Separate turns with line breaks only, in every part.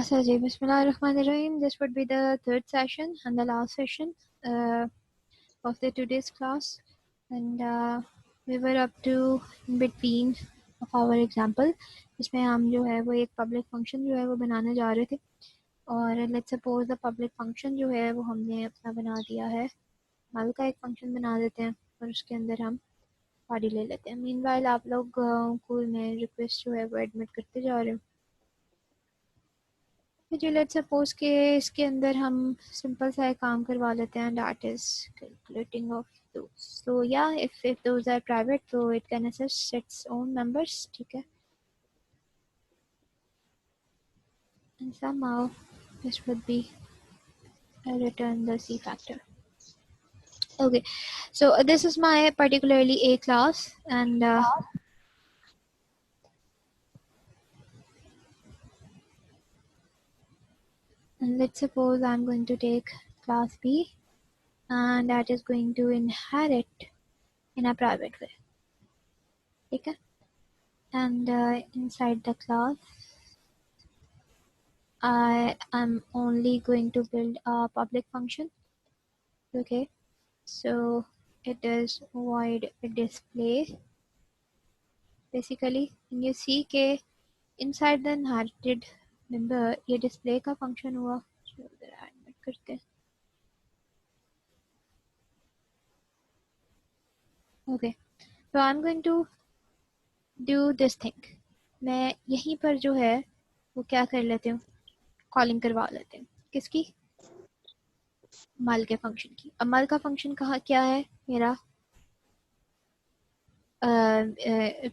अच्छा जी, Bismillahirrahmanirrahim. This would be the third session and the last session of the today's class, and we were up to in between of our example. इसमें हम जो है वो एक public function जो है वो बनाने जा रहे थे, और let's suppose the public function जो है वो हमने अपना बना दिया है, मल का एक function बना देते हैं और उसके अंदर हम body ले लेते हैं. Meanwhile आप लोग को मैं request जो है वो admit करते जा रहे हूँ. जी, लेट्स सपोज के इसके अंदर हम सिंपल सा एक काम करवा लेते हैं, that is calculating of those. So या इफ दोस आर प्राइवेट तो it can access its own members. ठीक है, and somehow this would be return the C factor. Okay, so this is my particularly A class, and let's suppose I'm going to take class B, and that is going to inherit in a private way. Okay, and inside the class I am only going to build a public function. Okay, so it is void display. Basically when you see के inside the inherited member ये display का function हुआ, so जरा admit करते हैं. Okay, so I'm going to do this thing. मैं यहीं पर जो है वो क्या कर लेती हूँ, कॉलिंग करवा लेते हैं. किसकी? मल के फंक्शन की. अब मल का फंक्शन कहाँ क्या है मेरा?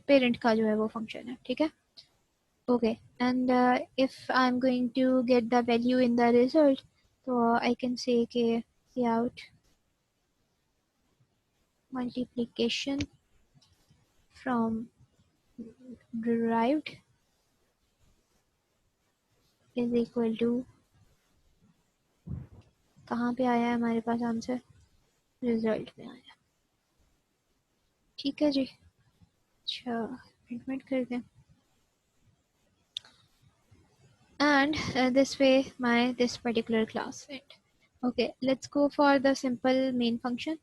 पेरेंट का जो है वो फंक्शन है. ठीक है, okay, and if I'm going to get the value in the result, so I can say कि out multiplication from derived is equal to, कहाँ पे आया है हमारे पास आंसर? रिजल्ट में आया. ठीक है जी, अच्छा एडमिट कर दें. And this way my this particular class end. Okay, let's go for the simple main function.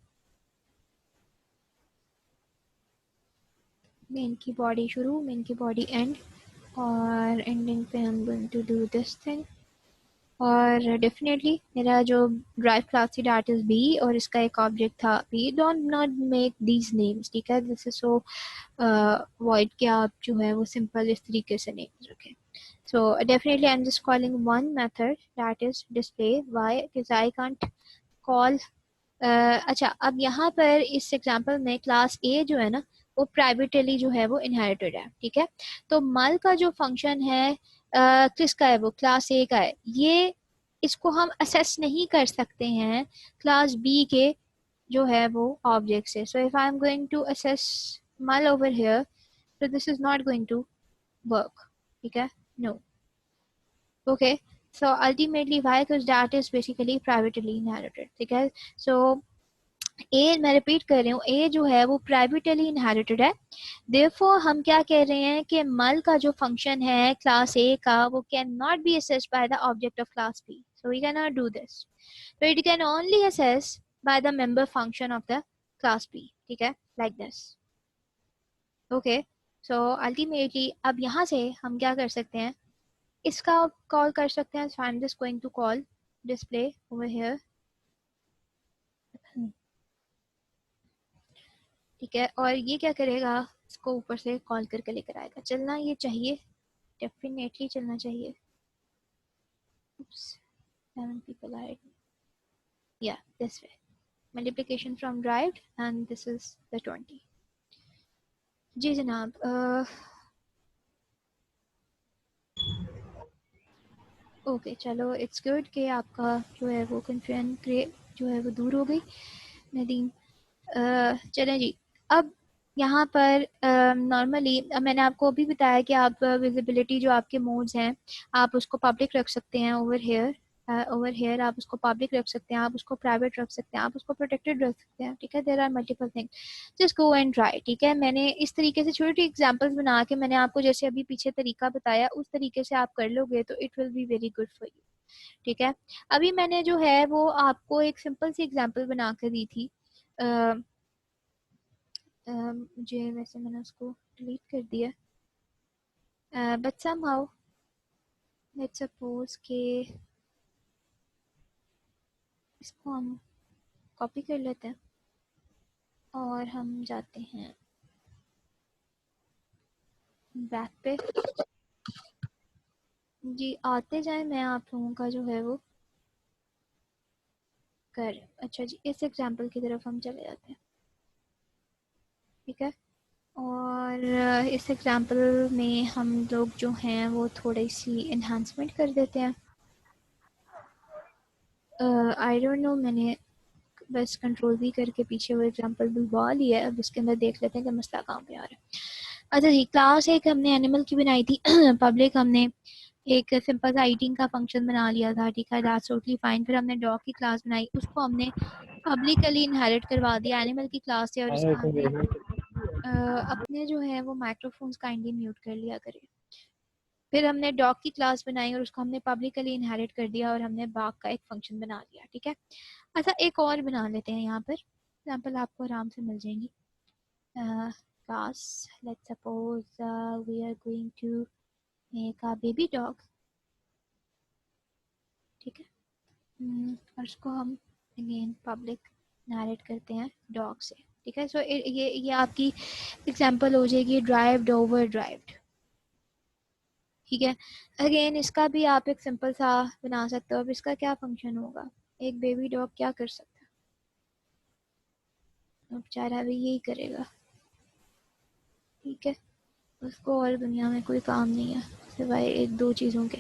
Main की body शुरू, main की body end, और ending पे I'm going to do this thing. और डेफिनेटली मेरा जो ड्राइव क्लास थी that is B, और इसका एक ऑब्जेक्ट था B. Don't not make these names. ठीक है, दिस इज सो वॉइड कि आप जो है वो सिंपल इस तरीके से नेम्स रखें. So definitely I'm just calling one method, that is display. Why? Because I can't call अच्छा, अब यहाँ पर इस एग्जांपल में क्लास ए जो है ना वो प्राइवेटली जो है वो इनहेरिटेड है. ठीक है, तो मल का जो फंक्शन है किसका है? वो क्लास ए का है. ये इसको हम असेस नहीं कर सकते हैं क्लास बी के जो है वो ऑब्जेक्ट से. So if I am going to access mal over here, so this is not going to work. ठीक है, no. Okay, so ultimately why? Because that is basically privately inherited. ठीक है, so ए, मैं रिपीट कर रही हूँ, ए जो है वो प्राइवेटली इनहेरिटेड है. देयरफॉर हम क्या कह रहे हैं कि मल का जो फंक्शन है क्लास ए का वो can not be accessed by the object of class B. So we can not do this. So it can only access by the member function of the class B. ठीक है, like this. Okay, so ultimately अब यहाँ से हम क्या कर सकते हैं, इसका कॉल कर सकते हैं. So I am just going to call display over here. ठीक है, और ये क्या करेगा, इसको ऊपर से कॉल करके लेकर आएगा. चलना ये चाहिए, डेफिनेटली चलना चाहिए. Oops, 7 people are, yeah, this way. Multiplication from derived, and this is the 20. जी जनाब, ओके चलो, इट्स गुड कि आपका जो है वो कन्फ्यूजन जो है वो दूर हो गई. नदीम, चलें जी. अब यहाँ पर नॉर्मली मैंने आपको अभी बताया कि आप विजिबिलिटी जो आपके मोड्स हैं आप उसको पब्लिक रख सकते हैं ओवर हेयर. ओवर हेयर आप उसको पब्लिक रख सकते हैं, आप उसको प्राइवेट रख सकते हैं, आप उसको प्रोटेक्टेड रख सकते हैं, ठीक है। There are multiple things, just go and try, ठीक है। मैंने इस तरीके से छोटी छोटी एग्जांपल्स बना के मैंने आपको जैसे अभी पीछे तरीका बताया उस तरीके से आप कर लोगे तो it will be very good for you, ठीक है। अभी मैंने जो है वो आपको एक सिंपल सी एग्जांपल बना कर दी थी, मुझे वैसे मैंने उसको डिलीट कर दिया, बट समहाउ लेट्स सपोज के इसको हम कॉपी कर लेते हैं और हम जाते हैं बैक पे। जी आते जाए, मैं आप लोगों का जो है वो कर, अच्छा जी इस एग्जांपल की तरफ हम चले जाते हैं, ठीक है। और इस एग्जांपल में हम लोग जो हैं वो थोड़ी सी इन्हांसमेंट कर देते हैं। आई डोंट नो, मैंने बस कंट्रोल भी करके पीछे वो एग्जांपल बुलवा लिया है। अब इसके अंदर देख लेते हैं कि मसला कहाँ पे आ रहा है। अच्छा जी, क्लास एक हमने एनिमल की बनाई थी पब्लिक हमने एक सिंपल सा ईटिंग का फंक्शन बना लिया था, ठीक है, दैट्स टोटली फाइन। फिर हमने डॉग की क्लास बनाई, उसको हमने पब्लिकली इनहेरिट करवा दिया एनिमल की क्लास से, और उसका हमने अपने जो है वो माइक्रोफोन्स काइंडली म्यूट कर लिया करें। फिर हमने डॉग की क्लास बनाई और उसको हमने पब्लिकली इनहेरिट कर दिया और हमने बाग का एक फंक्शन बना लिया, ठीक है। अच्छा एक और बना लेते हैं यहाँ पर, एग्जाम्पल आपको आराम से मिल जाएंगी। Class let's suppose we are going to make a baby dog, ठीक है। और उसको हम अगेन पब्लिक नरेट करते हैं डॉग से, ठीक है। सो ये आपकी एग्जांपल हो जाएगी ड्राइव्ड ओवर ड्राइव्ड, ठीक है। अगेन इसका भी आप एक सिंपल सा बना सकते हो। अब इसका क्या फंक्शन होगा, एक बेबी डॉग क्या कर सकता है, अब बेचारा भी यही करेगा, ठीक है। उसको और दुनिया में कोई काम नहीं है सिवाय एक दो चीज़ों के।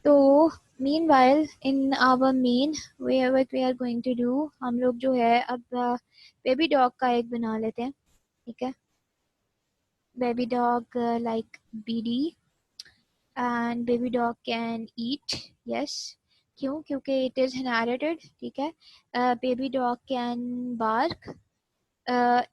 तो meanwhile in our main what we are going to do, हम लोग जो है अब बेबी डॉग का एक बना लेते हैं, ठीक है। Baby dog like BD and baby dog can eat, yes, क्यों, क्योंकि it is inherited, ठीक है। बेबी डॉग कैन बार्क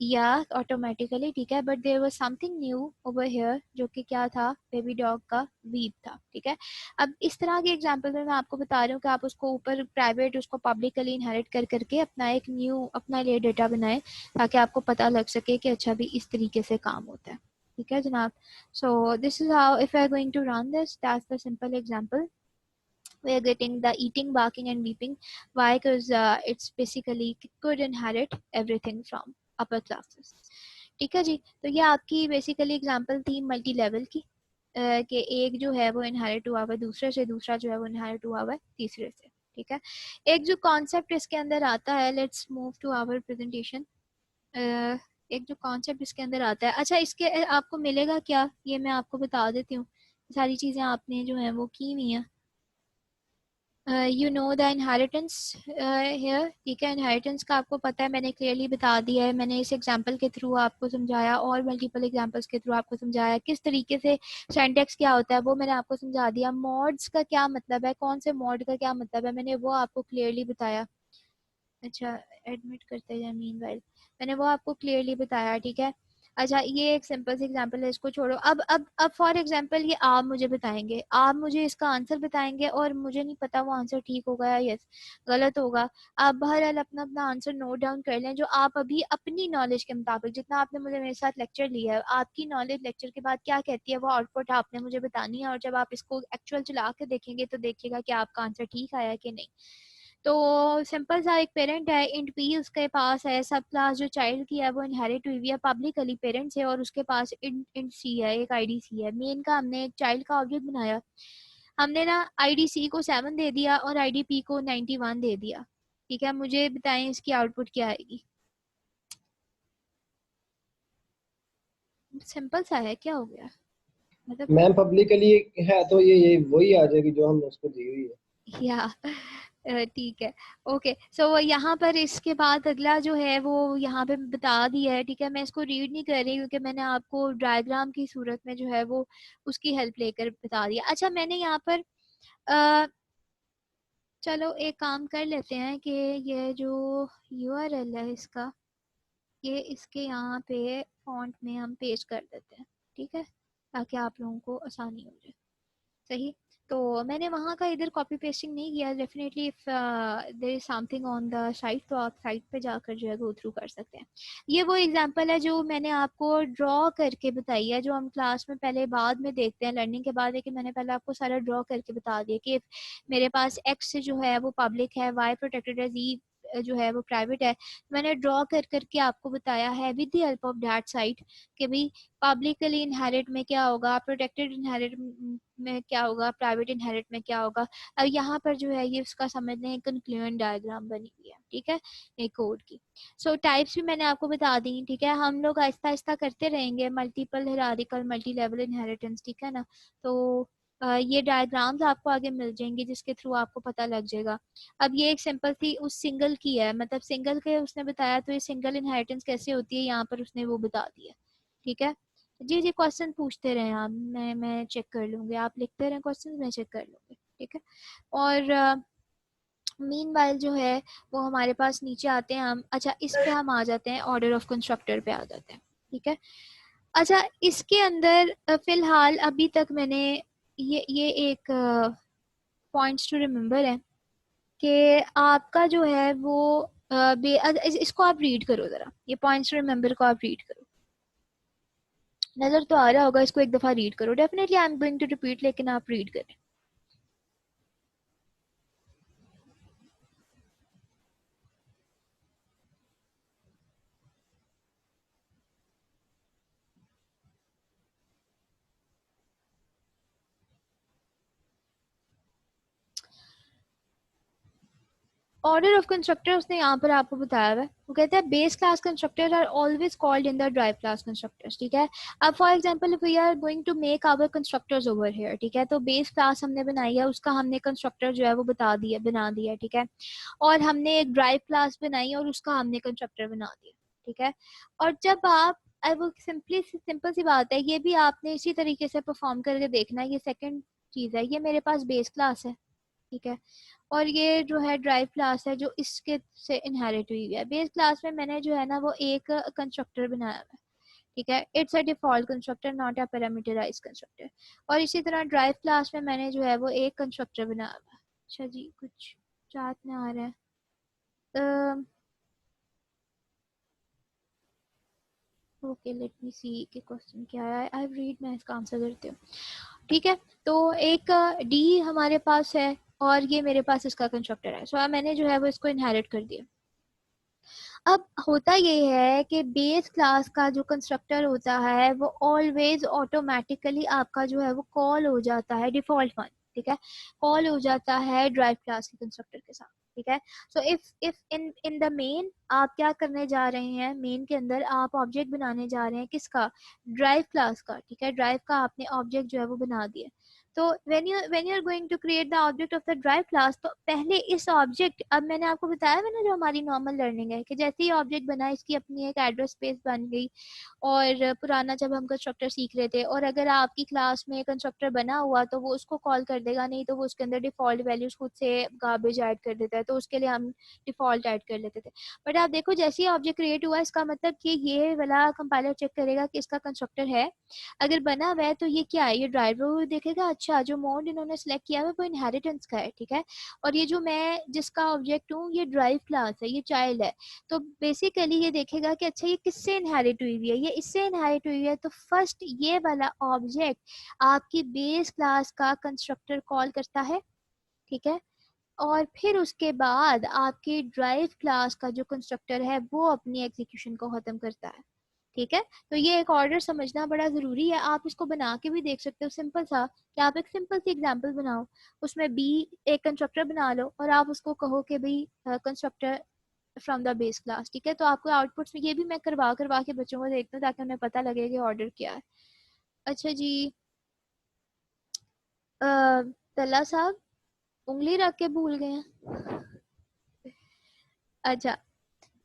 या ऑटोमेटिकली, ठीक है। But there was something new over here जो कि क्या था, बेबी डॉग का वीप था, ठीक है। अब इस तरह के एग्जांपल में मैं आपको बता रही हूँ कि आप उसको ऊपर प्राइवेट उसको पब्लिकली इनहेरिट कर करके अपना एक न्यू अपना लिए डेटा बनाएं ताकि आपको पता लग सके कि अच्छा भी इस तरीके से काम होता है, ठीक है जनाब। So this is how if I are going to run this, that's the simple example we are getting the eating, barking and weeping. Why? Because it's basically could inherit everything from upper classes, ठीक है जी। तो ये आपकी basically example थी multi level की, कि एक जो है वो इनहेरिट हुआ हुआ है दूसरे से, दूसरा जो है वो इनहेरिट हुआ हुआ है तीसरे से, ठीक है। एक जो कॉन्सेप्ट इसके अंदर आता है, let's move to our presentation. एक जो कॉन्सेप्ट इसके अंदर आता है, अच्छा इसके आपको मिलेगा क्या, ये मैं आपको बता देती हूँ। सारी चीज़ें आपने जो है वो की हुई हैं। You know the inheritance here, ठीक है। इनहेरिटेंस का आपको पता है, मैंने क्लियरली बता दिया है, मैंने इस एग्जांपल के थ्रू आपको समझाया और मल्टीपल एग्जांपल्स के थ्रू आपको समझाया किस तरीके से सिंटैक्स क्या होता है, वो मैंने आपको समझा दिया। मॉड्स का क्या मतलब है, कौन से मॉड का क्या मतलब है, मैंने वो आपको क्लियरली बताया। अच्छा एडमिट करते हैं मीनवाइल, मैंने वो आपको क्लियरली बताया, ठीक है। अच्छा ये एक सिंपल सी एग्जांपल है, इसको छोड़ो। अब फॉर एग्जांपल ये आप मुझे बताएंगे, आप मुझे इसका आंसर बताएंगे और मुझे नहीं पता वो आंसर ठीक होगा या यस गलत होगा। आप बहरहाल अपना अपना आंसर नोट डाउन कर लें, जो आप अभी अपनी नॉलेज के मुताबिक जितना आपने मुझे मेरे साथ लेक्चर लिया है, आपकी नॉलेज लेक्चर के बाद क्या कहती है वो आउटपुट आपने मुझे बतानी है। और जब आप इसको एक्चुअल चला के देखेंगे तो देखिएगा कि आपका आंसर ठीक आया कि नहीं। तो सिंपल सा एक पेरेंट है, इंट पी उसके पास है, सब क्लास जो चाइल्ड की है वो इनहेरिट हुई हुई है पब्लिकली पेरेंट से, और उसके पास इंट सी है, एक आईडी सी है। मेन का हमने एक चाइल्ड का ऑब्जेक्ट बनाया, हमने ना आईडी सी को 7 दे दिया और आईडी पी को 91 दे दिया, ठीक है। मुझे बताएं इसकी आउटपुट क्या आएगी। सिंपल सा है, क्या हो गया मतलब।
मैम पब्लिकली है तो ये वही आ जाएगी जो हमने उसको दी हुई है।
या ठीक है, ओके। सो यहाँ पर इसके बाद अगला जो है वो यहाँ पे बता दिया है, ठीक है। मैं इसको रीड नहीं कर रही क्योंकि मैंने आपको डायग्राम की सूरत में जो है वो उसकी हेल्प लेकर बता दिया। अच्छा मैंने यहाँ पर चलो एक काम कर लेते हैं कि ये जो यूआरएल है इसका, ये इसके यहाँ पे फॉन्ट में हम पेस्ट कर देते हैं, ठीक है, ताकि आप लोगों को आसानी हो जाए। सही। तो मैंने वहाँ का इधर कॉपी पेस्टिंग नहीं किया। Definitely if there is something on the site तो आप साइट पे जाकर जो है गो थ्रू कर सकते हैं। ये वो एग्जांपल है जो मैंने आपको ड्रॉ करके बताई है, जो हम क्लास में पहले बाद में देखते हैं लर्निंग के बाद, लेकिन मैंने पहले आपको सारा ड्रॉ करके बता दिया कि मेरे पास एक्स जो है वो पब्लिक है, वाई प्रोटेक्टेड है, जी जो है वो प्राइवेट है। मैंने ड्रॉ कर करके आपको बताया है with the help of that site कि भाई पब्लिकली इनहेरिट में क्या होगा, प्रोटेक्टेड इनहेरिट में क्या होगा, प्राइवेट इनहेरिट में क्या होगा। अब यहाँ पर जो है ये उसका समझने हैं कंक्लूजन डायग्राम बनी हुई है, ठीक है, एक कोड की। सो टाइप्स भी मैंने आपको बता दी, ठीक है। हम लोग आहिस्ता आहिस्ता करते रहेंगे multiple hierarchical multi level inheritance, ठीक है ना। तो ये डायग्राम्स आपको आगे मिल जाएंगे जिसके थ्रू आपको पता लग जाएगा। अब ये एक सिंपल थी उस सिंगल की है, मतलब सिंगल के उसने बताया, तो ये सिंगल इनहेरिटेंस कैसे होती है यहाँ पर उसने वो बता दिया, ठीक है। जी जी, क्वेश्चन पूछते रहे आप, मैं चेक कर लूंगी, आप लिखते रहे क्वेश्चन, मैं चेक कर लूंगी, ठीक है। और मीनवाइल जो है वो हमारे पास नीचे आते हैं हम। अच्छा, इस पे हम आ जाते हैं, ऑर्डर ऑफ कंस्ट्रक्टर पे आ जाते हैं, ठीक है। अच्छा, इसके अंदर फिलहाल अभी तक मैंने ये एक पॉइंट्स टू रिमेम्बर है कि आपका जो है वो इसको आप रीड करो जरा, ये पॉइंट्स टू रिमेम्बर को आप रीड करो। नजर तो आ रहा होगा, इसको एक दफा रीड करो। Definitely I am going to repeat, लेकिन आप रीड करें। ऑर्डर ऑफ कंस्ट्रक्टर उसने यहाँ पर आपको बताया हुआ है। वो कहता है base class constructor are always called in the derived class constructors, ठीक है। अब for example if we are going to make our constructors over here, ठीक है, तो बेस क्लास हमने बनाई है, उसका हमने कंस्ट्रक्टर जो है वो बना दिया, ठीक है। और हमने एक ड्राइव क्लास बनाई और उसका हमने कंस्ट्रक्टर बना दिया, ठीक है। और जब आप वो सिंपल सी बात है, ये भी आपने इसी तरीके से परफॉर्म करके देखना है। ये सेकंड चीज है, ये मेरे पास बेस क्लास है, ठीक है। और ये जो है ड्राइव क्लास है जो इसके से इनहेरिट हुई है। बेस क्लास में मैंने जो है ना वो एक कंस्ट्रक्टर बनाया हुआ है, ठीक है। It's a default constructor, not a parameterize constructor. और इसी तरह ड्राइव क्लास में मैंने जो है वो एक कंस्ट्रक्टर बनाया हुआ है। अच्छा जी, कुछ चाट में आ रहा है। ओके, लेट मी सी कि क्वेश्चन क्या है। आई रीड, मैं इसका आंसर करती हूँ, ठीक है। तो एक डी हमारे पास है और ये मेरे पास इसका कंस्ट्रक्टर है। सो मैंने जो है वो इसको इनहेरिट कर दिया। अब होता ये है कि बेस क्लास का जो कंस्ट्रक्टर होता है वो ऑलवेज ऑटोमेटिकली आपका जो है वो कॉल हो जाता है, डिफॉल्ट वन, ठीक है, कॉल हो जाता है ड्राइव क्लास के कंस्ट्रक्टर के साथ, ठीक है। So if if in in the main आप क्या करने जा रहे हैं, मेन के अंदर आप ऑब्जेक्ट बनाने जा रहे हैं किसका, ड्राइव क्लास का, ठीक है। ड्राइव का आपने ऑब्जेक्ट जो है वो बना दिया। तो when you are going to create the object of the derived class, तो पहले इस ऑब्जेक्ट, अब मैंने आपको बताया मैंने जो हमारी नॉर्मल लर्निंग है कि जैसे ही ऑब्जेक्ट बना इसकी अपनी एक एड्रेस स्पेस बन गई। और पुराना जब हम कंस्ट्रक्टर सीख रहे थे, और अगर आपकी क्लास में कंस्ट्रक्टर बना हुआ तो वो उसको कॉल कर देगा, नहीं तो वो उसके अंदर डिफॉल्ट वैल्यूज खुद से गार्बेज ऐड कर देता है, तो उसके लिए हम डिफॉल्ट ऐड कर लेते थे। बट आप देखो जैसे ही ऑब्जेक्ट क्रिएट हुआ, इसका मतलब कि ये वाला कंपाइलर चेक करेगा कि इसका कंस्ट्रक्टर है। अगर बना हुआ है तो ये क्या है, ये ड्राइवर देखेगा, अच्छा जो मोड इन्होंने सेलेक्ट किया हुआ है वो इनहेरिटेंस का है, ठीक है। और ये जो मैं जिसका ऑब्जेक्ट हूँ ये ड्राइव क्लास है, ये चाइल्ड है। तो बेसिकली ये देखेगा कि अच्छा ये किससे इनहेरिट हुई है, ये इससे इनहेरिट हुई है। तो फर्स्ट ये वाला ऑब्जेक्ट आपकी बेस क्लास का कंस्ट्रक्टर कॉल करता है, ठीक है। और फिर उसके बाद आपकी ड्राइव क्लास का जो कंस्ट्रक्टर है वो अपनी एग्जीक्यूशन को खत्म करता है, ठीक है। तो ये एक ऑर्डर समझना बड़ा जरूरी है। आप इसको बना के भी देख सकते हो सिंपल सा, कि आप एक सिंपल सी एग्जांपल बनाओ, उसमें बी एक कंस्ट्रक्टर बना लो और आप उसको कहो कि भाई constructor from the base class, ठीक है। तो आपको आउटपुट्स में ये भी मैं करवा करवा के बच्चों को देखता हूँ ताकि उन्हें पता लगे कि ऑर्डर क्या है। अच्छा जी, तल्ला साहब उंगली रख के भूल गए हैं। अच्छा,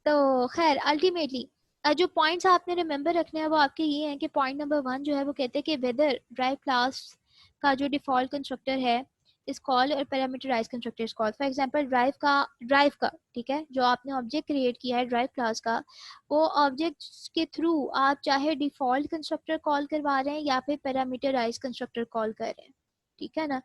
तो खैर अल्टीमेटली जो पॉइंट्स आपने रिमेम्बर रखने हैं वो आपके ये हैं कि पॉइंट नंबर 1 जो है वो कहते हैं कि वेदर ड्राइव क्लास का जो डिफॉल्ट कंस्ट्रक्टर है इज कॉल्ड और parameterize constructor is called. For example derived का ठीक है, जो आपने ऑब्जेक्ट क्रिएट किया है ड्राइव क्लास का, वो ऑब्जेक्ट के थ्रू आप चाहे डिफॉल्ट कंस्ट्रक्टर कॉल करवा रहे हैं या फिर पैरामीटराइज कंस्ट्रक्टर कॉल कर रहे हैं, ठीक है ना।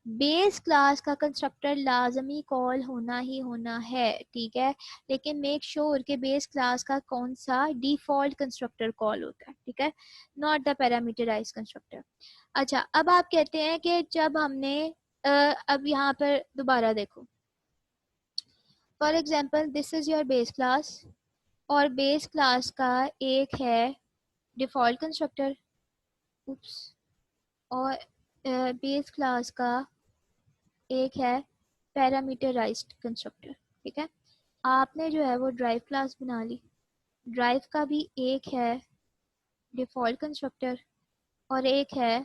बेस क्लास का कंस्ट्रक्टर लाजमी कॉल होना ही होना है, ठीक है, लेकिन मेक श्योर कि बेस क्लास का कौन सा डिफॉल्ट कंस्ट्रक्टर कॉल होता है, ठीक है, नॉट द पैरामीटराइज कंस्ट्रक्टर। अच्छा, अब आप कहते हैं कि जब हमने अब यहाँ पर दोबारा देखो, for example this is your base class, और बेस क्लास का एक है डिफॉल्ट कंस्ट्रक्टर, उप्स, और बेस क्लास का एक है पैरामीटराइज्ड कंस्ट्रक्टर, ठीक है। आपने जो है वो ड्राइव क्लास बना ली, ड्राइव का भी एक है डिफॉल्ट कंस्ट्रक्टर और एक है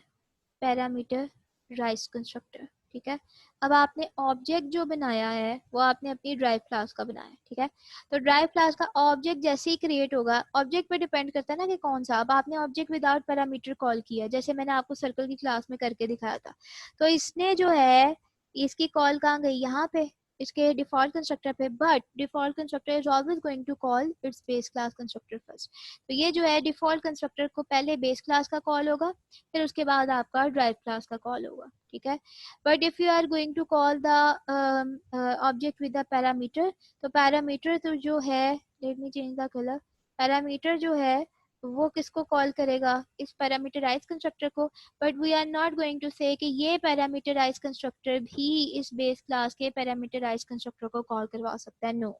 पैरामीटराइज्ड कंस्ट्रक्टर, ठीक है। अब आपने ऑब्जेक्ट जो बनाया है वो आपने अपनी ड्राइव क्लास का बनाया है, ठीक है। तो ड्राइव क्लास का ऑब्जेक्ट जैसे ही क्रिएट होगा, ऑब्जेक्ट पे डिपेंड करता है ना कि कौन सा। अब आपने ऑब्जेक्ट विदाउट पैरामीटर कॉल किया, जैसे मैंने आपको सर्कल की क्लास में करके दिखाया था, तो इसने जो है इसकी कॉल कहाँ गई, यहाँ पे इसके डिफॉल्ट कंस्ट्रक्टर पे, but default constructor is always going to call its base class constructor first. तो ये जो है डिफॉल्ट कंस्ट्रक्टर को पहले बेस क्लास का कॉल होगा, फिर उसके बाद आपका ड्राइव क्लास का कॉल होगा, ठीक है। But if you are going to call the object with the parameter, तो पैरामीटर तो जो है, let me change the colour, parameter जो है वो किसको कॉल करेगा, इस पैरामीटराइज कंस्ट्रक्टर को। But we are not going to say कि ये पैरामीटराइज कंस्ट्रक्टर भी इस बेस क्लास के पैरामीटराइज कंस्ट्रक्टर को कॉल करवा सकता है, नो,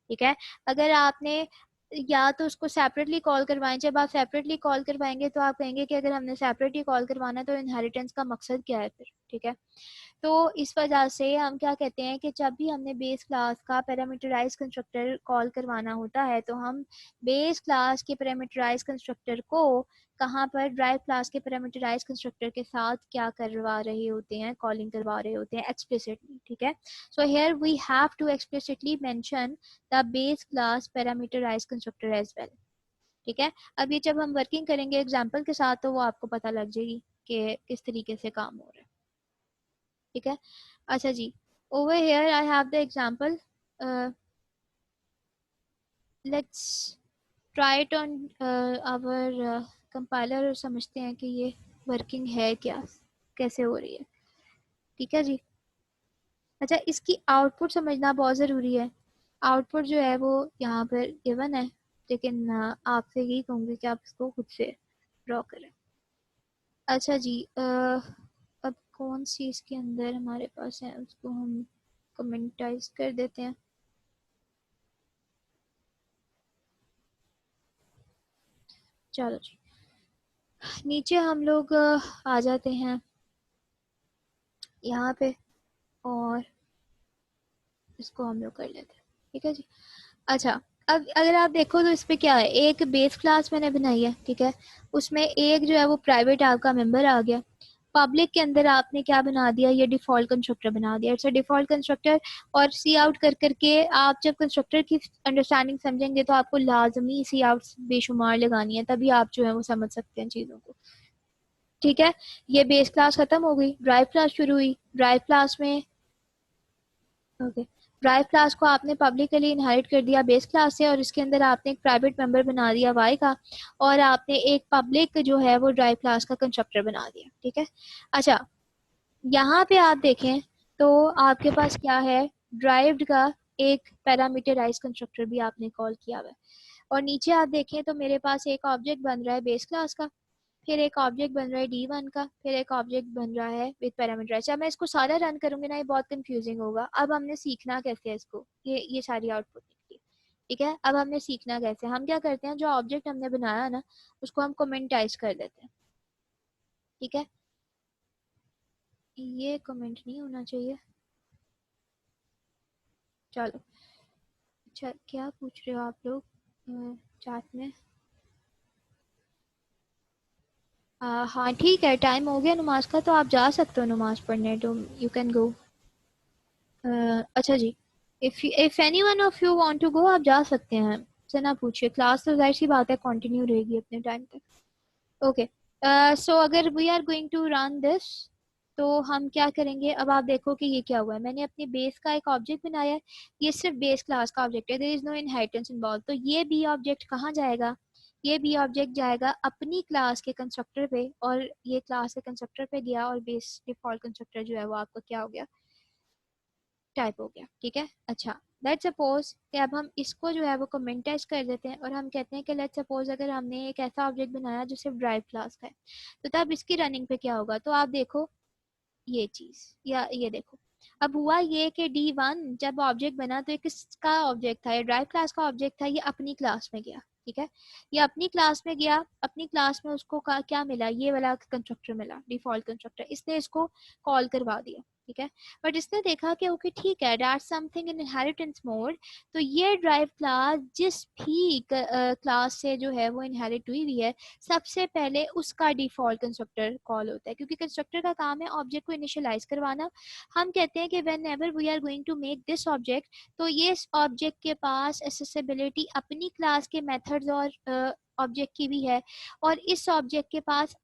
ठीक है। अगर आपने या तो उसको सेपरेटली कॉल करवाएं, जब आप सेपरेटली कॉल करवाएंगे तो आप कहेंगे कि अगर हमने सेपरेटली कॉल करवाना है तो इनहेरिटेंस का मकसद क्या है फिर, ठीक है। तो इस वजह से हम क्या कहते हैं कि जब भी हमने बेस क्लास का पैरामीटराइज कंस्ट्रक्टर कॉल करवाना होता है तो हम बेस क्लास के पैरामीटराइज कंस्ट्रक्टर को कहाँ पर ड्राइव क्लास के पैरामीटराइज कंस्ट्रक्टर के साथ क्या करवा रहे होते हैं, कॉलिंग करवा रहे होते हैं एक्सप्लिसिटली, ठीक है। So here we have to explicitly mention the base class parameterize constructor as well, ठीक है। अब ये जब हम वर्किंग करेंगे एग्जाम्पल के साथ तो वो आपको पता लग जाएगी कि किस तरीके से काम हो रहा है, ठीक है। अच्छा जी, over here I have the example, let's try it on our compiler और समझते हैं कि ये वर्किंग है क्या, कैसे हो रही है, ठीक है जी। अच्छा, इसकी आउटपुट समझना बहुत ज़रूरी है। आउटपुट जो है वो यहाँ पर गिवन है, लेकिन आपसे यही कहूँगी कि आप इसको खुद से ड्रॉ करें। अच्छा जी, अब कौन सी इसके अंदर हमारे पास है उसको हम कमेंटाइज कर देते हैं। चलो जी, नीचे हम लोग आ जाते हैं यहाँ पे, और इसको हम लोग कर लेते हैं, ठीक है जी। अच्छा, अब अगर आप देखो तो इस पे क्या है, एक बेस क्लास मैंने बनाई है, ठीक है, उसमें एक जो है वो प्राइवेट आपका मेंबर आ गया। पब्लिक के अंदर आपने क्या बना दिया, ये डिफॉल्ट कंस्ट्रक्टर बना दिया, इट्स अ डिफॉल्ट कंस्ट्रक्टर। और सी आउट कर करके आप जब कंस्ट्रक्टर की अंडरस्टैंडिंग समझेंगे तो आपको लाजमी सी आउट बेशुमार लगानी है, तभी आप जो है वो समझ सकते हैं चीज़ों को, ठीक है। ये बेस क्लास खत्म हो गई, ड्राइव क्लास शुरू हुई। ड्राइव क्लास में ओके, ड्राइव क्लास को आपने पब्लिकली इनहेरिट कर दिया बेस क्लास से, और इसके अंदर आपने एक प्राइवेट मेंबर बना दिया वाई का, और आपने एक पब्लिक जो है वो ड्राइव क्लास का कंस्ट्रक्टर बना दिया, ठीक है। अच्छा, यहाँ पे आप देखें तो आपके पास क्या है, ड्राइव्ड का एक पैरामीटराइज कंस्ट्रक्टर भी आपने कॉल किया हुआ है, और नीचे आप देखें तो मेरे पास एक ऑब्जेक्ट बन रहा है बेस क्लास का, फिर एक ऑब्जेक्ट बन रहा है D1 का, फिर एक ऑब्जेक्ट बन रहा है विद पैरामीटराइज। अब मैं इसको सारा रन करूंगी ना, ये बहुत कंफ्यूजिंग होगा। अब हमने सीखना कैसे है इसको, ये सारी आउटपुट निकली, ठीक है। अब हमने सीखना कैसे, हम क्या करते हैं, जो ऑब्जेक्ट हमने बनाया ना उसको हम कमेंटाइज कर देते हैं, ठीक है। ये कमेंट नहीं होना चाहिए, चलो। अच्छा, क्या पूछ रहे हो आप लोग चैट में? हाँ ठीक है, टाइम हो गया नमाज का, तो आप जा सकते हो नमाज पढ़ने, तो यू कैन गो। अच्छा जी, if any one of you want to go, आप जा सकते हैं, से ना पूछिए, क्लास तो जाहिर सी बात है कंटिन्यू रहेगी अपने टाइम तक, ओके। सो अगर we are going to run this, तो हम क्या करेंगे, अब आप देखो कि ये क्या हुआ है, मैंने अपने बेस का एक ऑब्जेक्ट बनाया है, ये सिर्फ बेस क्लास का ऑब्जेक्ट है, there is no inheritance involve. तो ये बी ऑब्जेक्ट कहाँ जाएगा, ये बी ऑब्जेक्ट जाएगा अपनी क्लास के कंस्ट्रक्टर पे, और ये क्लास के कंस्ट्रक्टर पे गया और बेस डिफॉल्ट कंस्ट्रक्टर जो है वो आपका क्या हो गया, टाइप हो गया। ठीक है, अच्छा लेट्स सपोज कि अब हम इसको जो है वो कमेंटाइज कर देते हैं और हम कहते हैं कि लेट्स सपोज अगर हमने एक ऐसा ऑब्जेक्ट बनाया जो सिर्फ ड्राइव क्लास का है, तो तब इसकी रनिंग पे क्या होगा, तो आप देखो ये चीज, या ये देखो, अब हुआ ये कि D1 जब ऑब्जेक्ट बना तो ये किसका ऑब्जेक्ट था, ये ड्राइव क्लास का ऑब्जेक्ट था, ये अपनी क्लास में गया। ठीक है, ये अपनी क्लास में गया, अपनी क्लास में उसको क्या मिला, ये वाला कंस्ट्रक्टर मिला, डिफॉल्ट कंस्ट्रक्टर, इसने इसको कॉल करवा दिया। ठीक है, बट इसने देखा कि ओके ठीक है, that's something in inheritance mode, तो ये ड्राइव क्लास जिस भी क्लास से जो है वो इनहेरिट हुई हुई है, सबसे पहले उसका डिफॉल्ट कंस्ट्रक्टर कॉल होता है, क्योंकि कंस्ट्रक्टर का काम है ऑब्जेक्ट को इनिशियलाइज करवाना। हम कहते हैं कि whenever we are going to make this object, तो ये ऑब्जेक्ट के पास एक्सेसिबिलिटी अपनी क्लास के मेथड्स और ऑब्जेक्ट की भी है, और इस ऑब्जेक्ट के पास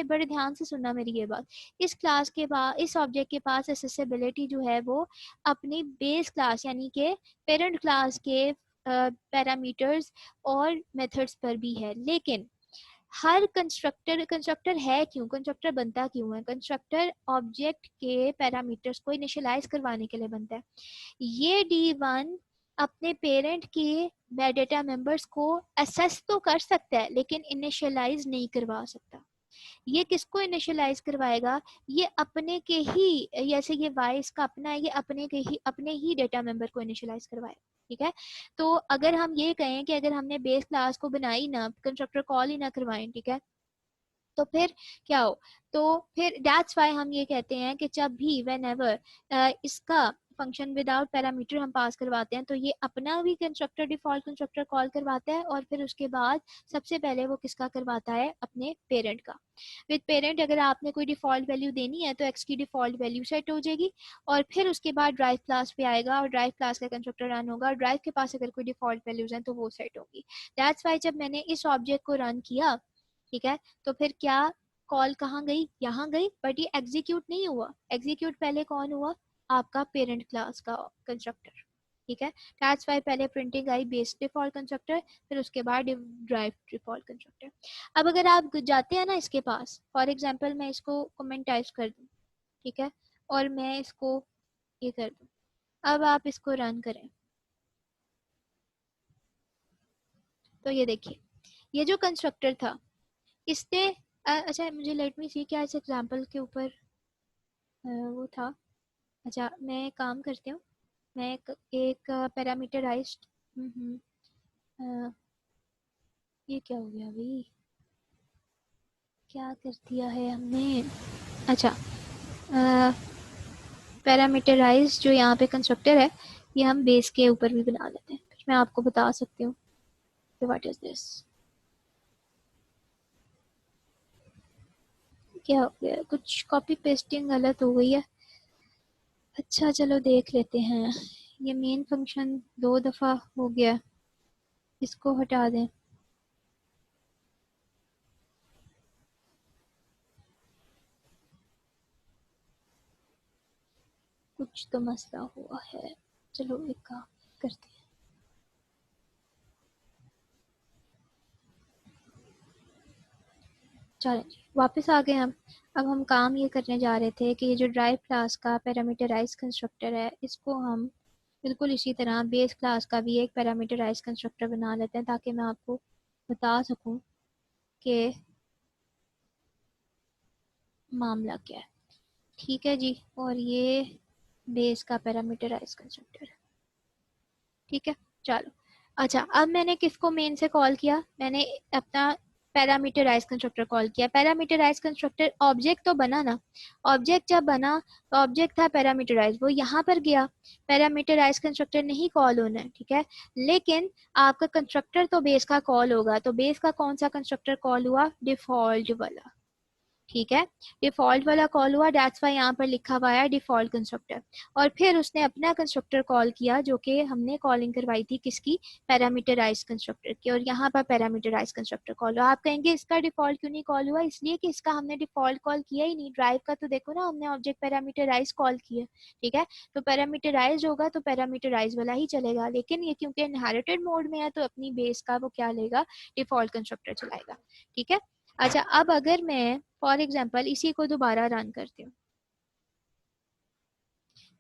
बड़े ध्यान से सुनना मेरी ये बात, इस क्लास के पास, इस ऑब्जेक्ट के पास एक्सेसिबिलिटी जो है वो अपनी बेस क्लास यानी कि पेरेंट क्लास के पैरामीटर्स और मेथड्स पर भी है। लेकिन हर कंस्ट्रक्टर, कंस्ट्रक्टर है क्यों, कंस्ट्रक्टर बनता क्यों है, कंस्ट्रक्टर ऑब्जेक्ट के पैरामीटर्स को इनिशियलाइज करवाने के लिए बनता है। ये D1 अपने पेरेंट के डेटा मेंबर्स को असेस तो कर सकता है लेकिन इनिशियलाइज नहीं करवा सकता। ये किसको इनिशियलाइज करवाएगा, ये अपने के ही, जैसे ये वाइस का अपना है, ये अपने ही डेटा मेंबर को इनिशियलाइज करवाएगा। ठीक है, तो अगर हम ये कहें कि अगर हमने बेस क्लास को बनाई ना, कंस्ट्रक्टर कॉल ही ना करवाएं, ठीक है, तो फिर क्या हो, तो फिर दैट्स वाई हम ये कहते हैं कि जब भी वेन एवर इसका फंक्शन विदाउट पैरामीटर हम पास करवाते हैं, तो ये अपना भी कंस्ट्रक्टर डिफॉल्ट कंस्ट्रक्टर कॉल करवाता है, और फिर उसके बाद सबसे पहले वो किसका करवाता है, अपने पेरेंट का। विद पेरेंट अगर आपने कोई डिफॉल्ट वैल्यू देनी है तो एक्स की डिफॉल्ट वैल्यू सेट हो जाएगी, और फिर उसके बाद ड्राइव क्लास पे आएगा और ड्राइव क्लास का कंस्ट्रक्टर रन होगा, और ड्राइव के पास अगर कोई डिफॉल्ट वैल्यूज हैं तो वो सेट होगी। दैट्स वाई जब मैंने इस ऑब्जेक्ट को रन किया, ठीक है, तो फिर क्या, कॉल कहाँ गई, यहाँ गई, बट ये एग्जीक्यूट नहीं हुआ, एग्जीक्यूट पहले कौन हुआ, आपका पेरेंट क्लास का कंस्ट्रक्टर। ठीक है, दैट्स वाई पहले प्रिंटिंग आई बेस डिफॉल्ट कंस्ट्रक्टर, फिर उसके बाद ड्राइव डिफॉल्ट कंस्ट्रक्टर। अब अगर आप जाते हैं ना इसके पास, फॉर एग्जांपल मैं इसको कमेंट टाइप कर दूं, ठीक है, और मैं इसको ये कर दूं, अब आप इसको रन करें, तो ये देखिए, ये जो कंस्ट्रक्टर था इसने अच्छा मुझे लेट मी सी क्या इस एग्जांपल के ऊपर वो था। अच्छा मैं एक काम करती हूँ, मैं एक पैरामीटराइज्ड, ये क्या हो गया अभी, क्या कर दिया है हमने, अच्छा पैरामीटराइज जो यहाँ पे कंस्ट्रक्टर है, ये हम बेस के ऊपर भी बना लेते हैं, फिर मैं आपको बता सकती हूँ कि व्हाट इज दिस, क्या हो गया, कुछ कॉपी पेस्टिंग गलत हो गई है। अच्छा चलो देख लेते हैं, ये मेन फंक्शन 2 दफ़ा हो गया, इसको हटा दें, कुछ तो मसला हुआ है, चलो एक काम करते हैं, चलें जी वापस आ गए हम। अब हम काम ये करने जा रहे थे कि ये जो ड्राइव क्लास का पैरामीटराइज कंस्ट्रक्टर है, इसको हम बिल्कुल इसी तरह बेस क्लास का भी एक पैरामीटराइज कंस्ट्रक्टर बना लेते हैं, ताकि मैं आपको बता सकूं कि मामला क्या है। ठीक है जी, और ये बेस का पैरामीटराइज कंस्ट्रक्टर, ठीक है, चलो। अच्छा अब मैंने किसको मेन से कॉल किया, मैंने अपना पैरामीटराइज कंस्ट्रक्टर कॉल किया, पैरामीटराइज कंस्ट्रक्टर ऑब्जेक्ट तो बना ना, ऑब्जेक्ट जब बना तो ऑब्जेक्ट था पैरामीटराइज, वो यहाँ पर गया, पैरामीटराइज कंस्ट्रक्टर नहीं कॉल होना है, ठीक है, लेकिन आपका कंस्ट्रक्टर तो बेस का कॉल होगा, तो बेस का कौन सा कंस्ट्रक्टर कॉल हुआ, डिफॉल्ट वाला, ठीक है, डिफॉल्ट वाला कॉल हुआ, दैट्स वाई यहाँ पर लिखा हुआ है डिफॉल्ट कंस्ट्रक्टर। और फिर उसने अपना कंस्ट्रक्टर कॉल किया जो कि हमने कॉलिंग करवाई थी किसकी, पैरामीटराइज कंस्ट्रक्टर की, और यहाँ पर पैरामीटराइज कंस्ट्रक्टर कॉल हुआ। आप कहेंगे इसका डिफॉल्ट क्यों नहीं कॉल हुआ, इसलिए कि इसका हमने डिफॉल्ट कॉल किया ही नहीं। ड्राइव का तो देखो ना, हमने ऑब्जेक्ट पैरामीटराइज कॉल किया, ठीक है, तो पैरामीटराइज होगा तो पैरामीटराइज वाला ही चलेगा, लेकिन ये क्योंकि इनहेरिटेड मोड में है तो अपनी बेस का वो क्या लेगा, डिफॉल्ट कंस्ट्रक्टर चलाएगा, ठीक है। अच्छा, अब अगर मैं फॉर एग्जाम्पल इसी को दोबारा रन करती हूँ,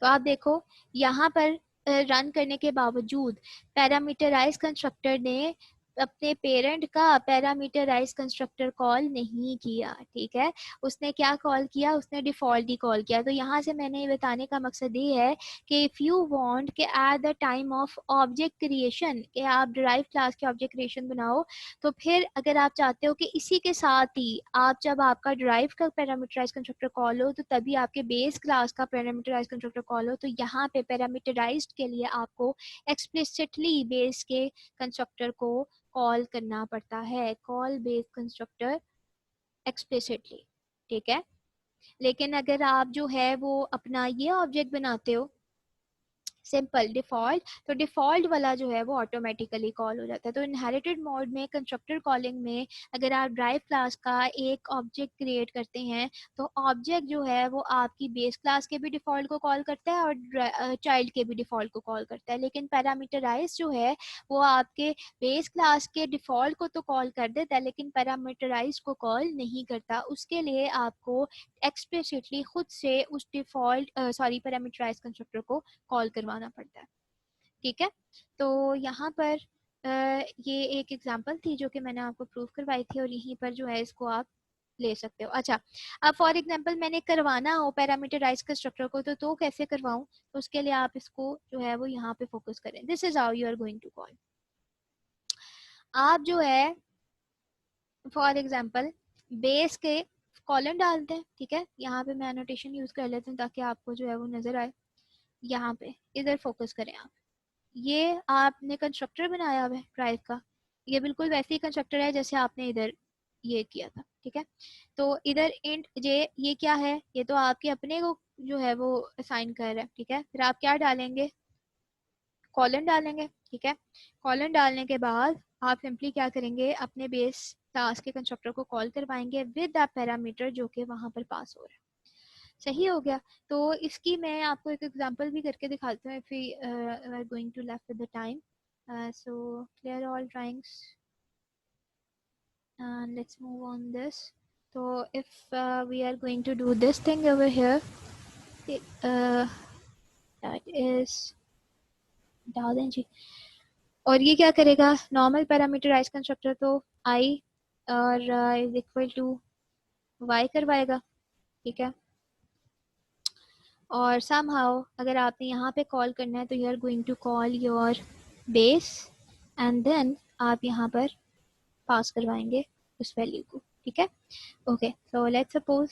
तो आप देखो यहाँ पर रन करने के बावजूद पैरामीटराइज कंस्ट्रक्टर ने अपने पेरेंट का पैरामीटराइज कंस्ट्रक्टर कॉल नहीं किया, ठीक है। उसने क्या कॉल किया, उसने डिफॉल्ट ही कॉल किया। तो यहाँ से मैंने ये बताने का मकसद ये है कि इफ़ यू वांट कि at the time of object creation कि आप डिराइव क्लास के ऑब्जेक्ट क्रिएशन बनाओ, तो फिर अगर आप चाहते हो कि इसी के साथ ही आप जब आपका डिराइव का पैरामीटराइज कंस्ट्रक्टर कॉल हो तो तभी आपके बेस क्लास का पैरामीटराइज कंस्ट्रक्टर कॉल हो, तो यहाँ पे पैरामीटराइज्ड के लिए आपको एक्सप्लिसिटली बेस के कंस्ट्रक्टर को कॉल करना पड़ता है, कॉल बेस कंस्ट्रक्टर एक्सप्लिसिटली, ठीक है। लेकिन अगर आप जो है वो अपना ये ऑब्जेक्ट बनाते हो सिंपल डिफॉल्ट, तो डिफॉल्ट वाला जो है वो ऑटोमेटिकली कॉल हो जाता है। तो इनहेरिटेड मोड में कंस्ट्रक्टर कॉलिंग में अगर आप ड्राइव क्लास का एक ऑब्जेक्ट क्रिएट करते हैं तो ऑब्जेक्ट जो है वो आपकी बेस क्लास के भी डिफॉल्ट को कॉल करता है और चाइल्ड के भी डिफॉल्ट को कॉल करता है, लेकिन पैरामीटराइज जो है वो आपके बेस क्लास के डिफॉल्ट को तो कॉल कर देता है लेकिन पैरामीटराइज को कॉल नहीं करता। उसके लिए आपको एक्सप्लिसिटली खुद से उस डिफॉल्ट सॉरी पैरामीटराइज कंस्ट्रक्टर को कॉल करवाना पड़ता है, ठीक है। तो यहाँ पर ये एक एग्जांपल थी जो कि मैंने आपको प्रूव करवाई थी और यहीं पर जो है इसको आप ले सकते हो। अच्छा, अब फॉर एग्जांपल मैंने करवाना हो पैरामीटराइज कंस्ट्रक्टर को तो कैसे करवाऊं, तो उसके लिए आप इसको जो है वो यहाँ पे फोकस करें। This is how you are going to call. आप जो है फॉर एग्जांपल बेस के कॉलन डालते हैं, ठीक है। यहाँ पे मैं एनोटेशन यूज कर लेती हूँ ताकि आपको जो है वो नजर आए। यहाँ पे इधर फोकस करें आप, ये आपने कंस्ट्रक्टर बनाया हुआ है ड्राइव का, ये बिल्कुल वैसे ही कंस्ट्रक्टर है जैसे आपने इधर ये किया था, ठीक है। तो इधर इंट ये क्या है, ये तो आपके अपने को जो है वो असाइन कर रहा है, ठीक है। फिर आप क्या डालेंगे, कॉलन डालेंगे, ठीक है। कॉलन डालने के बाद आप सिंपली क्या करेंगे, अपने बेस क्लास के कंस्ट्रक्टर को कॉल करवाएंगे विद द पैरामीटर जो कि वहां पर पास हो रहा है। सही हो गया। तो इसकी मैं आपको एक एग्जांपल भी करके दिखाती हूँ। If we are going to left with the time, so clear all drawings and let's move on this. So if we are going to do this thing over here, that is डाल दें जी। और ये क्या करेगा, normal parameterise constructor तो आई और is equal to Y करवाएगा, ठीक है। और somehow अगर आपने यहाँ पे कॉल करना है तो you are going to call your base and then आप यहाँ पर पास करवाएंगे उस वैल्यू को, ठीक है। ओके, सो लेट्स सपोज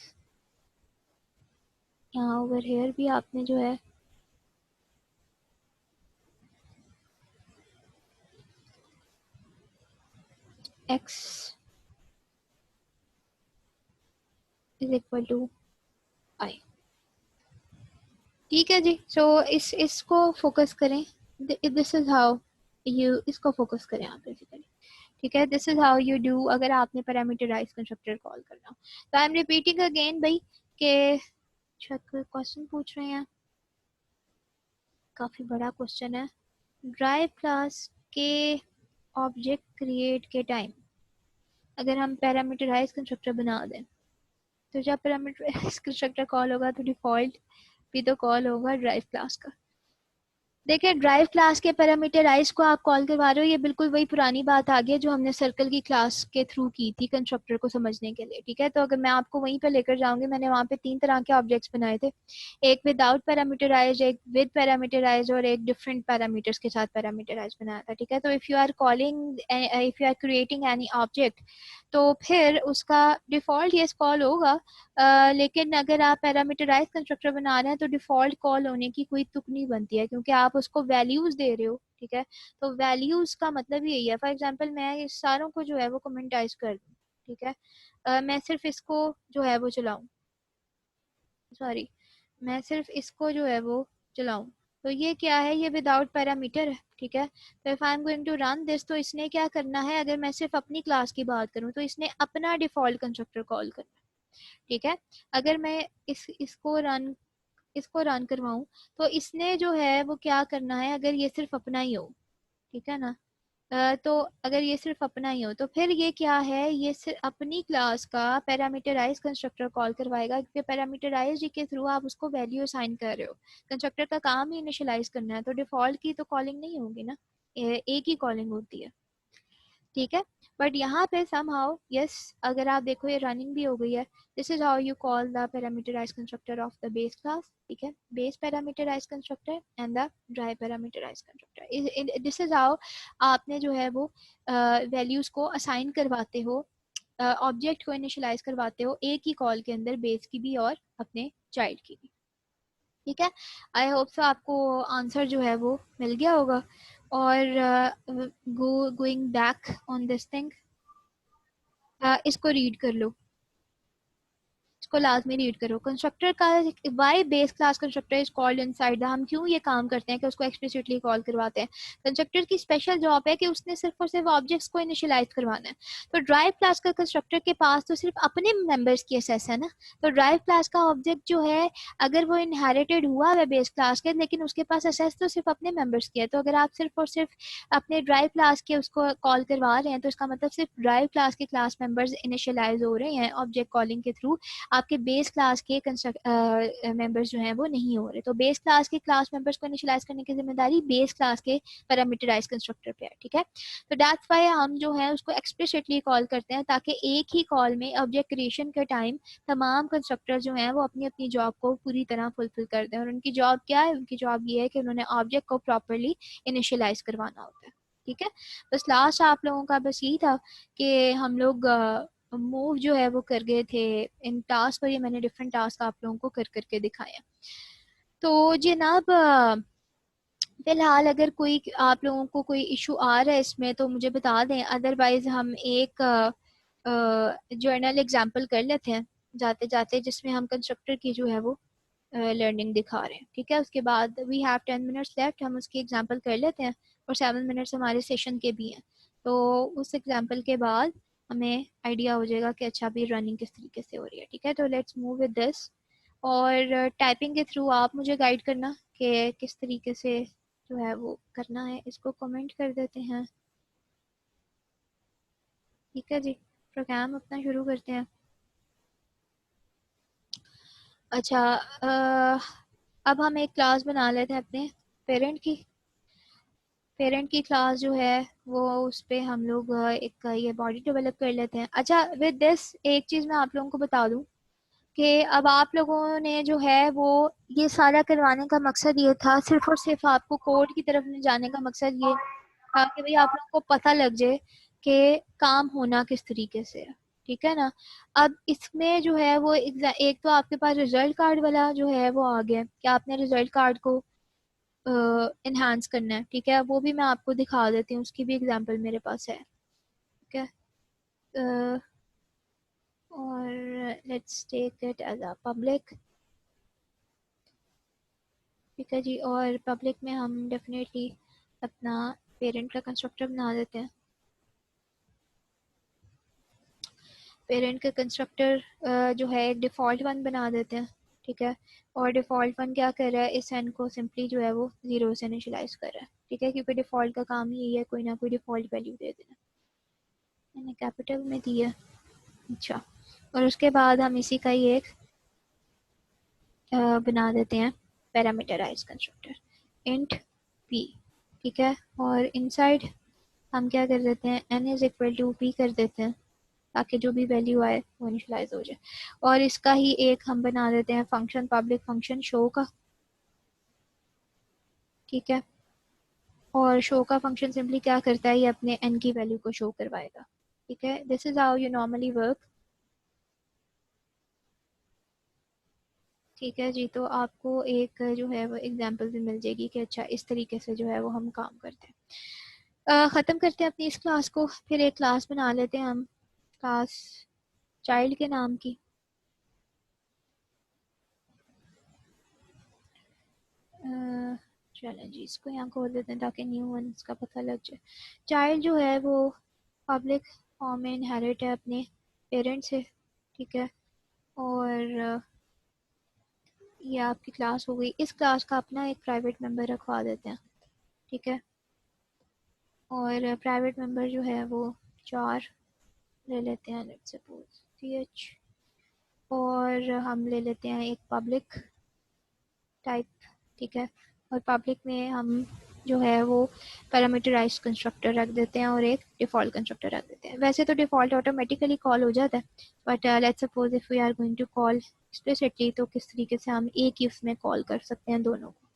यहाँ ओवर हेयर भी आपने जो है x इज इक्वल टू आई, ठीक है जी। सो इसको फोकस करें, दिस इज हाउ यू इसको फोकस करें आप बेसिकली, ठीक है। This is how you do अगर आपने पैरामीटराइज कंस्ट्रक्टर कॉल करना हो। तो आई एम रिपीटिंग अगेन भाई के क्वेश्चन पूछ रहे हैं, काफी बड़ा क्वेश्चन है। ड्राइव क्लास के ऑब्जेक्ट क्रिएट के टाइम अगर हम पैरामीटराइज कंस्ट्रक्टर बना दें तो जब पैरामीटराइज कंस्ट्रक्टर कॉल होगा तो डिफॉल्ट भी तो कॉल होगा ड्राइव क्लास का। देखिए, ड्राइव क्लास के पैरामीटराइज को आप कॉल करवा रहे हो, ये बिल्कुल वही पुरानी बात आ गई है जो हमने सर्कल की क्लास के थ्रू की थी कंस्ट्रक्टर को समझने के लिए, ठीक है। तो अगर मैं आपको वहीं पर लेकर जाऊंगी, मैंने वहां पे 3 तरह के ऑब्जेक्ट्स बनाए थे, एक विदाउट पैरामीटराइज, एक विद पैरामीटराइज और एक डिफरेंट पैरामीटर्स के साथ पैरामीटराइज बनाया था, ठीक है। तो if you are calling, if you are creating any object तो फिर उसका डिफॉल्ट येस कॉल होगा, लेकिन अगर आप पैरामीटराइज कंस्ट्रक्टर बना रहे हैं तो डिफॉल्ट कॉल होने की कोई तुक नहीं बनती है क्योंकि आप उसको वैल्यूज दे रहे हो, ठीक है। तो वैल्यूज का मतलब यही है, फॉर एग्जांपल मैं इस सारों को जो है वो कमेंटाइज कर दूं, ठीक है। मैं सिर्फ इसको जो है वो चलाऊं, सॉरी, मैं सिर्फ इसको जो है वो चलाऊं, तो ये क्या है, ये विदाउट पैरामीटर है, ठीक है। तो if I am going to run this, तो इसने क्या करना है, अगर मैं सिर्फ अपनी क्लास की बात करूं तो इसने अपना डिफॉल्ट कंस्ट्रक्टर कॉल करना है, ठीक है। अगर मैं इसको रन करवाऊं, तो इसने जो है वो क्या करना है, अगर ये सिर्फ अपना ही हो, ठीक है ना, तो अगर ये सिर्फ अपना ही हो तो फिर ये क्या है, ये सिर्फ अपनी क्लास का पैरामीटराइज कंस्ट्रक्टर कॉल करवाएगा, क्योंकि पैरामीटराइज के थ्रू आप उसको वैल्यू असाइन कर रहे हो, कंस्ट्रक्टर का काम ही इनिशियलाइज करना है, तो डिफॉल्ट की तो कॉलिंग नहीं होगी ना, एक ही कॉलिंग होती है, ठीक है। बट यहाँ पे समहाउ यस, अगर आप देखो ये रनिंग भी हो गई है, this is how you call the parameterise constructor of the base class, ठीक है, base parameterise constructor and the derived parameterise constructor, this is how आपने जो है वो वैल्यूज को असाइन करवाते हो, ऑब्जेक्ट को इनिशियलाइज करवाते हो एक ही कॉल के अंदर, बेस की भी और अपने चाइल्ड की भी, ठीक है। आई होप सो आपको आंसर जो है वो मिल गया होगा। और going back on this thing, इसको रीड कर लो, इसको लाजमी रीड करो, कंस्ट्रक्टर का why base class constructor is called inside the, हम क्यों ये काम करते हैं कि उसको एक्सप्लिसिटली कॉल करवाते हैं, कंस्ट्रक्टर की स्पेशल जॉब है कि उसने सिर्फ और सिर्फ ऑब्जेक्ट्स को इनिशियलाइज करवाना है। तो ड्राइव क्लास का कंस्ट्रक्टर के पास तो सिर्फ अपने मेंबर्स की एसेस है ना, तो ड्राइव क्लास का ऑब्जेक्ट जो है, अगर वो इनहेरिटेड हुआ है बेस क्लास के, लेकिन उसके पास एसेस तो सिर्फ अपने मेंबर्स की है, तो अगर आप सिर्फ और सिर्फ अपने ड्राइव क्लास के उसको कॉल करवा रहे हैं, तो इसका मतलब सिर्फ ड्राइव क्लास के क्लास मेंबर्स इनिशियलाइज हो रहे हैं ऑब्जेक्ट कॉलिंग के थ्रू, आपके बेस क्लास के मेंबर्स जो हैं वो नहीं हो रहे। तो बेस क्लास के क्लास मेंबर्स को इनिशियलाइज करने की जिम्मेदारी बेस क्लास के पैरामीटराइज कंस्ट्रक्टर पे है, ठीक है। तो दैट्स व्हाई हम जो है उसको एक्सप्लिसिटली कॉल करते हैं, ताकि एक ही कॉल में ऑब्जेक्ट क्रिएशन के टाइम तमाम कंस्ट्रक्टर जो हैं वो अपनी अपनी जॉब को पूरी तरह फुलफिल कर दें। और उनकी जॉब क्या है, उनकी जॉब ये है कि उन्होंने ऑब्जेक्ट को प्रॉपरली इनिशियलाइज करवाना होता है, ठीक है। बस लास्ट आप लोगों का बस यही था कि हम लोग मूव जो है वो कर गए थे इन टास्क पर, ये मैंने डिफरेंट टास्क आप लोगों को कर करके दिखाए हैं। तो जनाब फिलहाल अगर कोई आप लोगों को कोई इशू आ रहा है इसमें तो मुझे बता दें, अदरवाइज हम एक जर्नल एग्जांपल कर लेते हैं जाते जाते, जिसमें हम कंस्ट्रक्टर की जो है वो लर्निंग दिखा रहे हैं, ठीक है। उसके बाद वी हैव 10 मिनट्स लेफ्ट, हम उसकी एग्जांपल कर लेते हैं, और 7 मिनट्स हमारे सेशन के भी हैं, तो उस एग्जांपल के बाद हमें आइडिया हो जाएगा कि अच्छा अभी रनिंग किस तरीके से हो रही है, ठीक है। तो लेट्स मूव विद दिस, और टाइपिंग के थ्रू आप मुझे गाइड करना कि किस तरीके से जो है वो करना है, इसको कमेंट कर देते हैं, ठीक है जी। प्रोग्राम अपना शुरू करते हैं। अच्छा, अब हम एक क्लास बना लेते हैं अपने पेरेंट की, पेरेंट की क्लास जो है वो उस पे हम लोग एक ये बॉडी डेवलप कर लेते हैं। अच्छा, विद दिस एक चीज़ मैं आप लोगों को बता दूं कि अब आप लोगों ने जो है वो ये सारा करवाने का मकसद ये था, सिर्फ और सिर्फ आपको कोड की तरफ ले जाने का मकसद ये था कि भाई आप लोगों को पता लग जाए कि काम होना किस तरीके से है, ठीक है ना। अब इसमें जो है वो एक तो आपके पास रिजल्ट कार्ड वाला जो है वो आ गया कि आपने रिजल्ट कार्ड को इन्हांस करना है, ठीक है। वो भी मैं आपको दिखा देती हूँ, उसकी भी एग्जांपल मेरे पास है, ठीक है। अ, और let's take it as a public, ठीक है जी। और पब्लिक में हम डेफिनेटली अपना पेरेंट का कंस्ट्रक्टर बना देते हैं, पेरेंट का कंस्ट्रक्टर जो है एक डिफ़ॉल्ट वन बना देते हैं, ठीक है। और डिफ़ॉल्ट वन क्या कर रहा है, इस एन को सिंपली जो है वो ज़ीरो से इनिशियलाइज कर रहा है, ठीक है, क्योंकि डिफ़ॉल्ट का काम ही यही है, कोई ना कोई डिफ़ॉल्ट वैल्यू दे देना। मैंने कैपिटल में दी है, अच्छा। और उसके बाद हम इसी का ही एक बना देते हैं पैरामीटराइज कंस्ट्रक्टर, इंट पी, ठीक है। और इनसाइड हम क्या कर देते हैं, n is equal to p कर देते हैं, ताकि जो भी वैल्यू आए वो इनिशलाइज हो जाए। और इसका ही एक हम बना देते हैं फंक्शन, पब्लिक फंक्शन शो का, ठीक है। और शो का फंक्शन सिंपली क्या करता है, ये अपने एन की वैल्यू को शो करवाएगा, ठीक है। This is how you normally work, ठीक है जी। तो आपको एक जो है वो एग्जांपल भी मिल जाएगी कि अच्छा इस तरीके से जो है वो हम काम करते हैं। ख़त्म करते हैं अपनी इस क्लास को, फिर एक क्लास बना लेते हैं हम, क्लास चाइल्ड के नाम की। चलें जी, इसको यहाँ खोल देते हैं ताकि न्यू वंस का पता लग जाए। चाइल्ड जो है वो पब्लिक फॉर्म में इनहेरिट है अपने पेरेंट्स से, ठीक है। और ये आपकी क्लास हो गई। इस क्लास का अपना एक प्राइवेट मेंबर रखवा देते हैं, ठीक है। और प्राइवेट मेंबर जो है वो 4 ले लेते हैं, लेट्स सपोज ch। और हम ले लेते हैं एक पब्लिक टाइप, ठीक है। और पब्लिक में हम जो है वो पैरामीटराइज्ड कंस्ट्रक्टर रख देते हैं और एक डिफ़ॉल्ट कंस्ट्रक्टर रख देते हैं। वैसे तो डिफ़ॉल्ट ऑटोमेटिकली कॉल हो जाता है, but let's suppose if we are going to call explicitly, तो किस तरीके से हम एक ही उसमें कॉल कर सकते हैं दोनों को,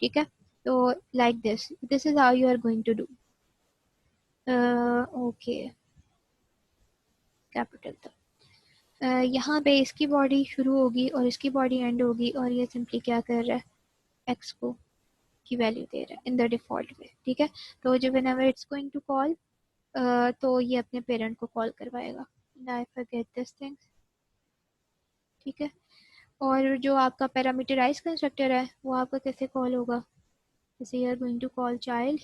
ठीक है। तो like this is how you are going to do. Okay, capital था। यहाँ पे इसकी बॉडी शुरू होगी और इसकी बॉडी एंड होगी, और ये सिंपली क्या कर रहा है, एक्स को की वैल्यू दे रहा है इन द डिफॉल्ट वे, ठीक है। तो जो whenever it's going to call, तो ये अपने पेरेंट को कॉल करवाएगा। आई फॉरगेट दिस थिंग, ठीक है। और जो आपका पैरामीटराइज कंस्ट्रक्टर है वो आपका कैसे कॉल होगा, जैसे you are going to call child.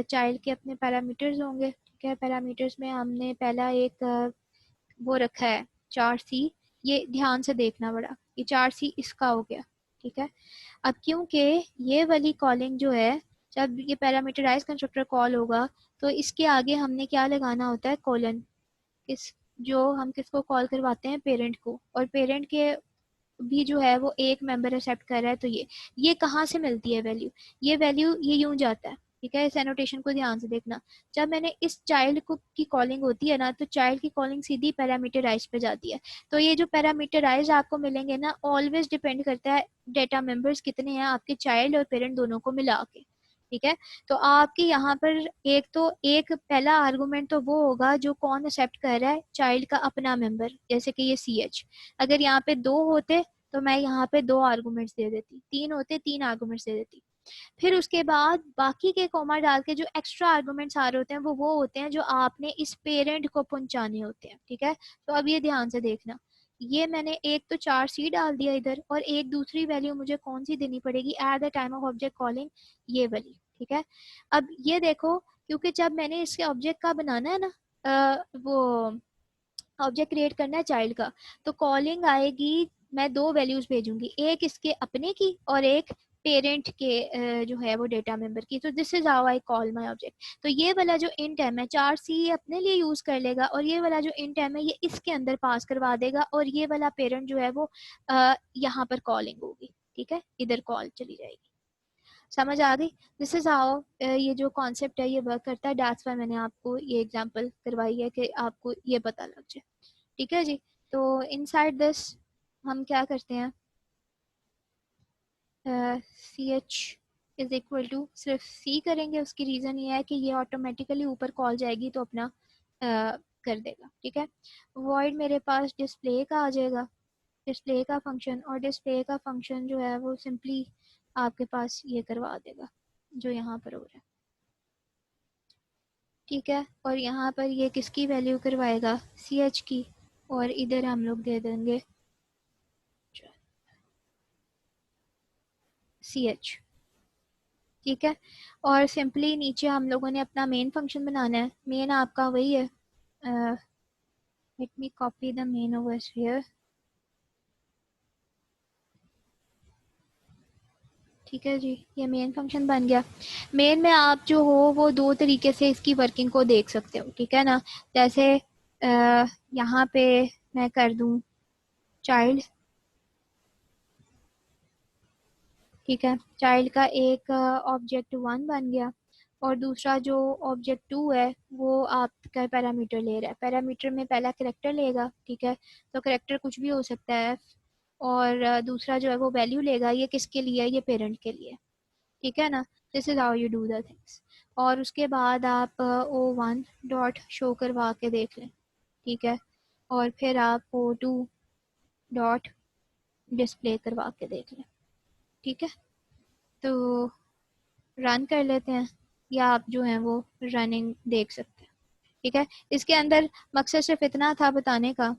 Child के अपने पैरामीटर्स होंगे, ठीक है। पैरामीटर्स में हमने पहला एक वो रखा है 4C। ये ध्यान से देखना बड़ा, ये 4C इसका हो गया, ठीक है। अब क्योंकि ये वाली कॉलिंग जो है, जब ये पैरामीटराइज कंस्ट्रक्टर कॉल होगा तो इसके आगे हमने क्या लगाना होता है, कोलन। किस जो हम किसको कॉल करवाते हैं, पेरेंट को। और पेरेंट के भी जो है वो एक मेंबर एक्सेप्ट कर रहा है, तो ये कहाँ से मिलती है वैल्यू, ये वैल्यू ये यूं जाता है, ठीक है। इस एनोटेशन को ध्यान से देखना। जब मैंने इस चाइल्ड को की कॉलिंग होती है ना, तो चाइल्ड की कॉलिंग सीधी पैरामीटराइज पे जाती है। तो ये जो पैरामीटराइज आपको मिलेंगे ना, ऑलवेज डिपेंड करता है डेटा मेंबर्स कितने हैं आपके चाइल्ड और पेरेंट दोनों को मिला के, ठीक है। तो आपकी यहाँ पर एक तो एक पहला आर्गुमेंट तो वो होगा जो कौन एक्सेप्ट कर रहा है, चाइल्ड का अपना मेंबर, जैसे कि ये CH। अगर यहाँ पे 2 होते तो मैं यहाँ पे 2 आर्गुमेंट्स दे देती, 3 होते 3 आर्गुमेंट्स दे देती। फिर उसके बाद बाकी के कॉमा डाल के जो एक्स्ट्रा आर्गुमेंट्स आ रहे होते हैं वो होते हैं जो आपने इस पेरेंट को पहुंचाने होते हैं, ठीक है। तो अब ये ध्यान से देखना, ये मैंने एक तो 4C डाल दिया इधर, और एक दूसरी वैल्यू मुझे कौन सी देनी पड़ेगी at the time of object calling, ये वाली, ठीक है। अब ये देखो, क्योंकि जब मैंने इसके ऑब्जेक्ट का बनाना है ना, वो ऑब्जेक्ट क्रिएट करना है चाइल्ड का, तो कॉलिंग आएगी, मैं 2 वैल्यूज भेजूंगी, एक इसके अपने की और एक पेरेंट के जो है वो डेटा मेंबर की। तो this is how I call my object. तो ये वाला जो इंट है मैं 4C अपने लिए यूज कर लेगा, और ये वाला जो इंट है मैं ये इसके अंदर पास करवा देगा, और ये वाला पेरेंट जो है वो यहाँ पर कॉलिंग होगी, ठीक है, इधर कॉल चली जाएगी। समझ आ गई? दिस इज हाउ ये जो कॉन्सेप्ट है ये वर्क करता है। दैट्स वाई मैंने आपको ये एग्जांपल करवाई है कि आपको ये पता लग जाए, ठीक है जी। तो इनसाइड दिस हम क्या करते हैं, CH इज इक्वल टू सिर्फ C करेंगे। उसकी रीज़न ये है कि ये ऑटोमेटिकली ऊपर कॉल जाएगी तो अपना कर देगा, ठीक है। वॉइड मेरे पास डिस्प्ले का आ जाएगा, डिस्प्ले का फंक्शन। और डिस्प्ले का फंक्शन जो है वो सिंपली आपके पास ये करवा देगा जो यहाँ पर हो रहा है, ठीक है। और यहाँ पर ये किसकी वैल्यू करवाएगा, CH की। और इधर हम लोग दे देंगे CH, ठीक है। और सिंपली नीचे हम लोगों ने अपना मेन फंक्शन बनाना है। मेन आपका वही है, let me copy the main over here, ठीक है जी। ये मेन फंक्शन बन गया। मेन में आप जो हो वो 2 तरीके से इसकी वर्किंग को देख सकते हो, ठीक है ना। जैसे यहाँ पे मैं कर दूँ चाइल्ड, ठीक है। चाइल्ड का एक ऑब्जेक्ट 1 बन गया, और दूसरा जो ऑब्जेक्ट 2 है वो आपका पैरामीटर ले रहा है। पैरामीटर में पहला करेक्टर लेगा, ठीक है। तो करेक्टर कुछ भी हो सकता है। और दूसरा जो है वो वैल्यू लेगा, ये किसके लिए है, ये पेरेंट के लिए, ठीक है ना। This is how you do the things. और उसके बाद आप O1 डॉट शो करवा के देख लें, ठीक है। और फिर आप O2 डॉट डिस्प्ले करवा के देख लें, ठीक है। तो रन कर लेते हैं, या आप जो है वो रनिंग देख सकते हैं। ठीक है। इसके अंदर मकसद सिर्फ इतना था बताने का